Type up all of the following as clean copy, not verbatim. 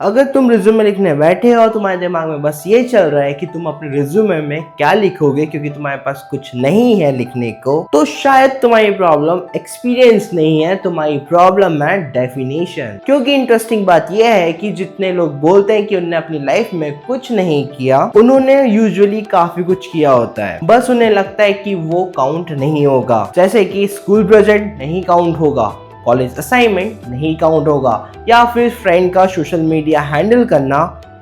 अगर तुम रिज्यूमे लिखने बैठे हो, तुम्हारे दिमाग में बस ये चल रहा है कि तुम अपने रिज्यूमे में क्या लिखोगे क्योंकि तुम्हारे पास कुछ नहीं है लिखने को, तो शायद तुम्हारी प्रॉब्लम एक्सपीरियंस नहीं है, तुम्हारी प्रॉब्लम है डेफिनेशन। क्योंकि इंटरेस्टिंग बात यह है कि जितने लोग बोलते हैं कि उन्होंने अपनी लाइफ में कुछ नहीं किया, उन्होंने यूजुअली काफी कुछ किया होता है। बस उन्हें लगता है कि वो काउंट नहीं होगा, जैसे कि स्कूल प्रोजेक्ट नहीं काउंट होगा, कॉलेज असाइनमेंट नहीं काउंट होगा, या फिर फ्रेंड का सोशल मीडिया हैंडल करना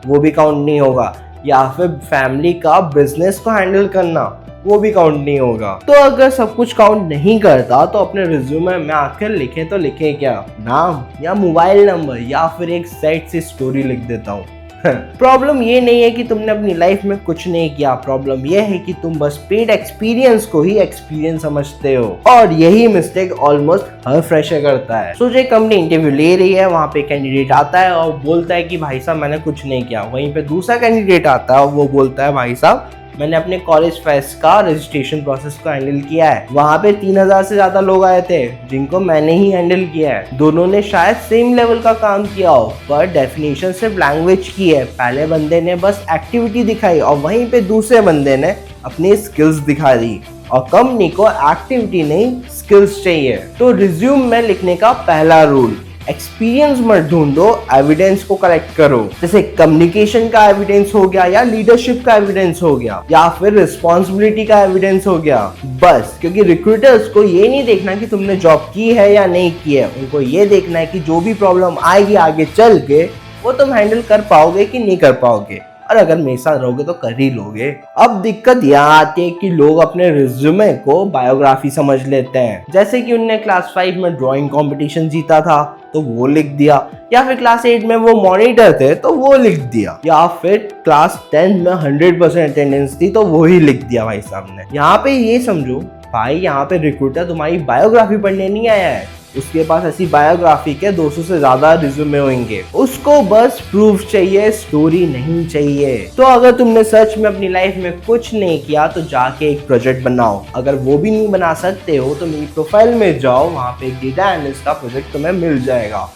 वो भी काउंट नहीं होगा, या फिर फैमिली का बिजनेस को हैंडल करना वो भी काउंट नहीं होगा। तो अगर सब कुछ काउंट नहीं करता तो अपने रिज्यूमे में आखिर लिखे तो लिखे क्या? नाम या मोबाइल नंबर या फिर एक सेट से स्टोरी लिख देता हूँ। प्रॉब्लम ये नहीं है कि तुमने अपनी लाइफ में कुछ नहीं किया, प्रॉब्लम ये है कि तुम बस पेड एक्सपीरियंस को ही एक्सपीरियंस समझते हो, और यही मिस्टेक ऑलमोस्ट हर फ्रेशर करता है। सोचिए कंपनी इंटरव्यू ले रही है, वहाँ पे कैंडिडेट आता है और बोलता है कि भाई साहब मैंने कुछ नहीं किया। वहीं पे दूसरा कैंडिडेट आता है और वो बोलता है भाई साहब मैंने अपने कॉलेज फेस्ट का रजिस्ट्रेशन प्रोसेस को हैंडल किया है, वहाँ पे 3000 से ज्यादा लोग आए थे जिनको मैंने ही हैंडल किया है। दोनों ने शायद सेम लेवल का काम किया हो, पर डेफिनेशन सिर्फ लैंग्वेज की है। पहले बंदे ने बस एक्टिविटी दिखाई और वहीं पे दूसरे बंदे ने अपनी स्किल्स दिखा दी, और कंपनी को एक्टिविटी नहीं स्किल्स चाहिए। तो रिज्यूम में लिखने का पहला रूल, एक्सपीरियंस मत ढूंढो, एविडेंस को कलेक्ट करो। जैसे कम्युनिकेशन का एविडेंस हो गया, या लीडरशिप का एविडेंस हो गया, या फिर रिस्पॉन्सिबिलिटी का एविडेंस हो गया। बस, क्योंकि रिक्रूटर्स को ये नहीं देखना कि तुमने जॉब की है या नहीं की है, उनको ये देखना है कि जो भी प्रॉब्लम आएगी आगे चल के वो तुम हैंडल कर पाओगे कि नहीं कर पाओगे, और अगर मेरे साथ रहोगे तो कर ही लोगे। अब दिक्कत यहाँ आती है कि लोग अपने रिज्यूमे को बायोग्राफी समझ लेते हैं। जैसे कि उनने क्लास 5 में ड्राइंग कंपटीशन जीता था तो वो लिख दिया, या फिर क्लास 8 में वो मॉनिटर थे तो वो लिख दिया, या फिर क्लास 10 में 100% अटेंडेंस थी तो वो ही लिख दिया भाई साहब ने। यहाँ पे ये समझो भाई, यहाँ पे रिक्रूटर तुम्हारी बायोग्राफी पढ़ने नहीं आया है, उसके पास ऐसी बायोग्राफी के 200 से ज्यादा रिज्यूमे होंगे, उसको बस प्रूफ चाहिए, स्टोरी नहीं चाहिए। तो अगर तुमने सच में अपनी लाइफ में कुछ नहीं किया तो जाके एक प्रोजेक्ट बनाओ। अगर वो भी नहीं बना सकते हो तो मेरी प्रोफाइल में जाओ, वहाँ पे एक डेटा एनालिस्ट का प्रोजेक्ट तुम्हें मिल जाएगा,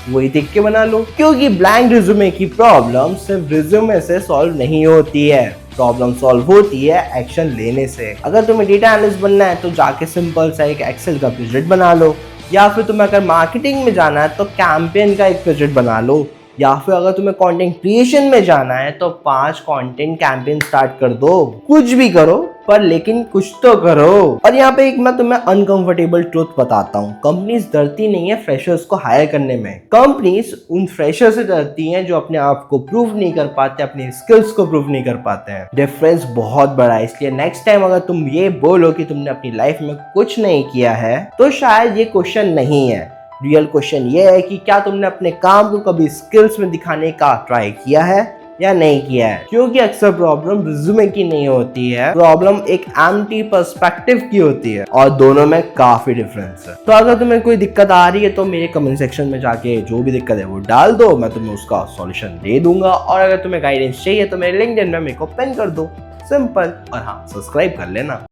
वही देख के बना लो। क्योंकि ब्लैंक रिज्यूमे की प्रॉब्लम सिर्फ रिज्यूमे से सॉल्व नहीं होती है, प्रॉब्लम सॉल्व होती है एक्शन लेने से। अगर तुम्हें डेटा एनालिस्ट बनना है तो जाके सिंपल सा एक एक्सेल का प्रोजेक्ट बना लो, या फिर तुम्हें अगर मार्केटिंग में जाना है तो कैंपेन का एक प्रोजेक्ट बना लो, या फिर अगर तुम्हें कंटेंट क्रिएशन में जाना है तो 5 कंटेंट कैंपेन स्टार्ट कर दो। कुछ भी करो पर लेकिन कुछ तो करो। और यहाँ पे एक मैं तुम्हें अनकंफर्टेबल ट्रूथ बताता हूँ, कंपनीज डरती नहीं है फ्रेशर्स को हायर करने में, कंपनीज उन फ्रेशर्स से डरती हैं जो अपने आप को प्रूव नहीं कर पाते, अपने स्किल्स को प्रूव नहीं कर पाते हैं। डिफरेंस बहुत बड़ा है, इसलिए नेक्स्ट टाइम अगर तुम ये बोलो कि तुमने अपनी लाइफ में कुछ नहीं किया है तो शायद ये क्वेश्चन नहीं है। रियल क्वेश्चन ये है कि क्या तुमने अपने काम को कभी स्किल्स में दिखाने का ट्राई किया है या नहीं किया है। क्योंकि अक्सर प्रॉब्लम रिज्यूमे की नहीं होती है, प्रॉब्लम एक एम्प्टी पर्सपेक्टिव की होती है, और दोनों में काफी डिफरेंस है। तो अगर तुम्हें कोई दिक्कत आ रही है तो मेरे कमेंट सेक्शन में जाके जो भी दिक्कत है वो डाल दो, मैं तुम्हें उसका सॉल्यूशन दे दूंगा। और अगर तुम्हें गाइडेंस चाहिए तो मेरे लिंक्डइन में मेरे को पिन कर दो, सिंपल। और हाँ, सब्सक्राइब कर लेना।